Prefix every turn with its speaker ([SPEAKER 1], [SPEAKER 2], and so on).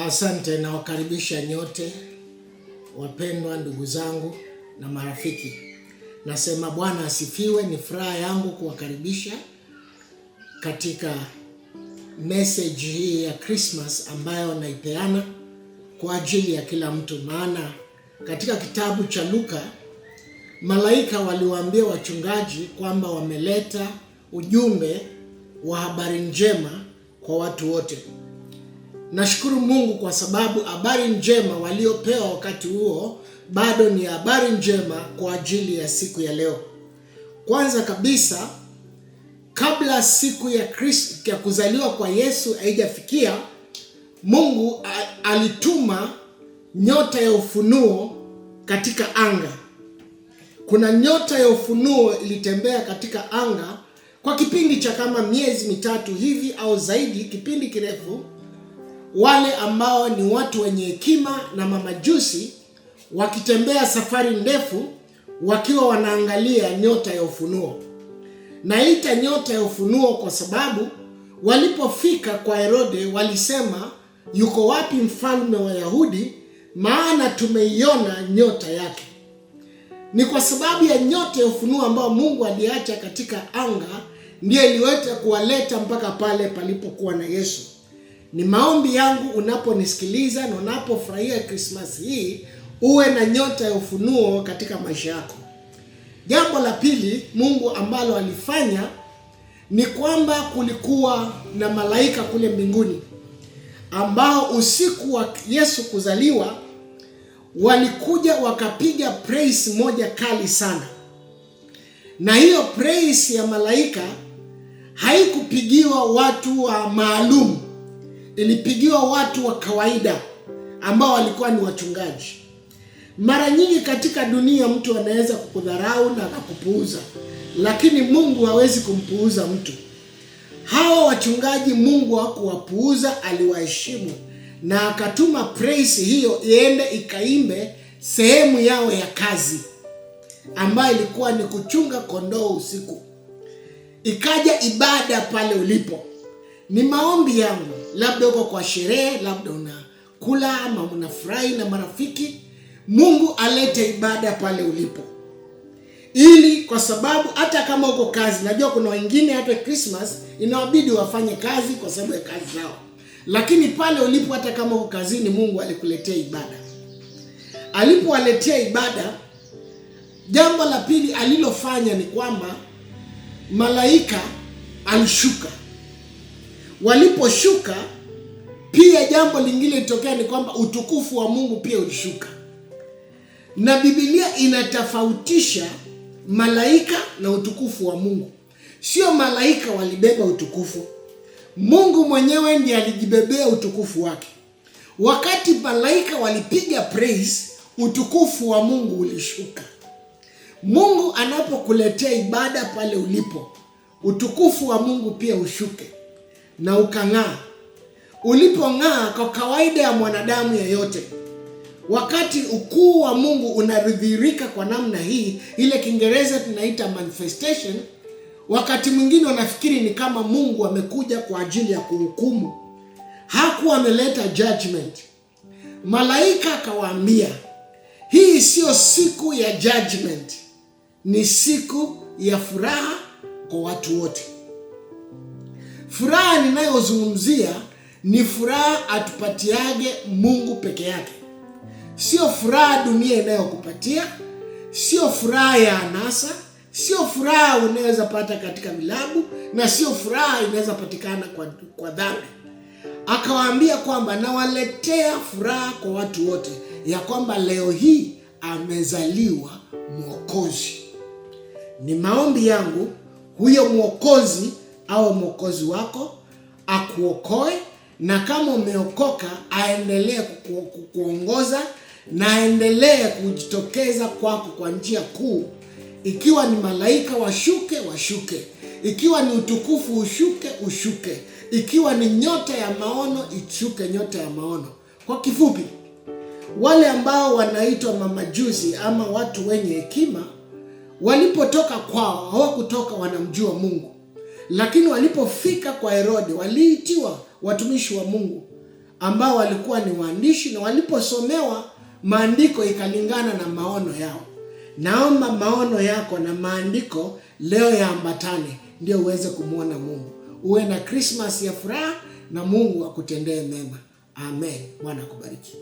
[SPEAKER 1] Asante na wakaribisha nyote wapendwa ndugu zangu na marafiki. Nasema Bwana asifiwe. Ni furaha yangu kuwakaribisha katika message hii ya Christmas ambayo naipeana kwa ajili ya kila mtu. Maana katika kitabu cha Luka, malaika waliwaambia wachungaji kwamba wameleta ujumbe wa habari njema kwa watu wote. Nashukuru Mungu kwa sababu habari njema waliopewa wakati huo bado ni habari njema kwa ajili ya siku ya leo. Kwanza kabisa, kabla siku ya kuzaliwa kwa Yesu haijafikia, Mungu alituma nyota ya ufunuo katika anga. Kuna nyota ya ufunuo ilitembea katika anga kwa kipindi cha kama miezi mitatu hivi au zaidi, kipindi kirefu. Wale ambao ni watu wenye hekima na mamajusi wakitembea safari ndefu wakiwa wanaangalia nyota ya ufunuo. Naita nyota ya ufunuo kwa sababu walipofika kwa Herode walisema, yuko wapi mfalme wa Yahudi, maana tumeiona nyota yake. Ni kwa sababu ya nyota ya ufunuo ambao Mungu aliacha katika anga ndiye iliweza kuwaleta mpaka pale palipokuwa na Yesu. Ni maombi yangu unaponisikiliza na unapofurahia Christmas hii, uwe na nyota ya ufunuo katika maisha yako. Jambo la pili Mungu ambalo alifanya ni kwamba kulikuwa na malaika kule mbinguni ambao usiku wa Yesu kuzaliwa walikuja wakapiga praise moja kali sana. Na hiyo praise ya malaika haikupigiwa watu wa maalum, ilipigiwa watu wa kawaida ambao walikuwa ni wachungaji. Mara nyingi katika dunia mtu anaweza kukudharau na kukupuuza, lakini Mungu hawezi kumpuuza mtu. Hao wachungaji Mungu hakuwapuuza, aliwaheshimu na akatuma praise hiyo iende ikaimbe sehemu yao ya kazi ambayo ilikuwa ni kuchunga kondoo usiku. Ikaja ibada pale ulipo. Ni maombi yangu, labda uko kwa sherehe, labda unakula ama unafurahi na marafiki, Mungu alete ibada pale ulipo. Ili kwa sababu hata kama uko kazi, najua kuna wengine hata Christmas inawabidi wafanye kazi kwa sababu ya kazi zao. Lakini pale ulipo, hata kama uko kazini, Mungu alikuletea ibada. Alipowaletea ibada, jambo la pili alilofanya ni kwamba malaika alishuka. Waliposhuka pia jambo lingine litokea ni kwamba utukufu wa Mungu pia ulishuka. Na Biblia inatofautisha malaika na utukufu wa Mungu. Sio malaika walibeba utukufu, Mungu mwenyewe ndiye alijibebea utukufu wake. Wakati malaika walipiga praise, utukufu wa Mungu ulishuka. Mungu anapokuletea ibada pale ulipo, utukufu wa Mungu pia ushuke na ukang'aa. Ulipong'aa, kwa kawaida ya mwanadamu yeyote, wakati ukuu wa Mungu unaridhirika kwa namna hii, ile Kiingereza tunaita manifestation, wakati mwingine wanafikiri ni kama Mungu amekuja kwa ajili ya kuhukumu. Hakuwa ameleta judgment. Malaika akawaambia, hii sio siku ya judgment, ni siku ya furaha kwa watu wote. Furaha ninayozungumzia ni furaha atupatiage Mungu peke yake. Sio furaha dunia inayokupatia, sio furaha ya anasa, sio furaha unaweza pata katika vilabu, na sio furaha inaweza patikana kwa dhambi. Akawaambia kwamba nawaletea furaha kwa watu wote, ya kwamba leo hii amezaliwa Mwokozi. Ni maombi yangu huyo Mwokozi au Mwokozi wako akuokoe, na kama umeokoka aendelee kukuongoza na aendelee kujitokeza kwako kwa njia kuu. Ikiwa ni malaika washuke, ikiwa ni utukufu ushuke, ikiwa ni nyota ya maono ishuke nyota ya maono. Kwa kifupi, wale ambao wanaitwa mamajusi ama watu wenye hekima, walipotoka kwao hawakutoka wanamjua Mungu. Lakini walipofika kwa Herode, waliitiwa watumishi wa Mungu ambao walikuwa ni waandishi, na waliposomewa maandiko ikalingana na maono yao. Naomba maono yako na maandiko leo yaambatane, ndio uweze kumuona Mungu. Uwe na Christmas ya furaha na Mungu akutendee mema. Amen. Bwana akubariki.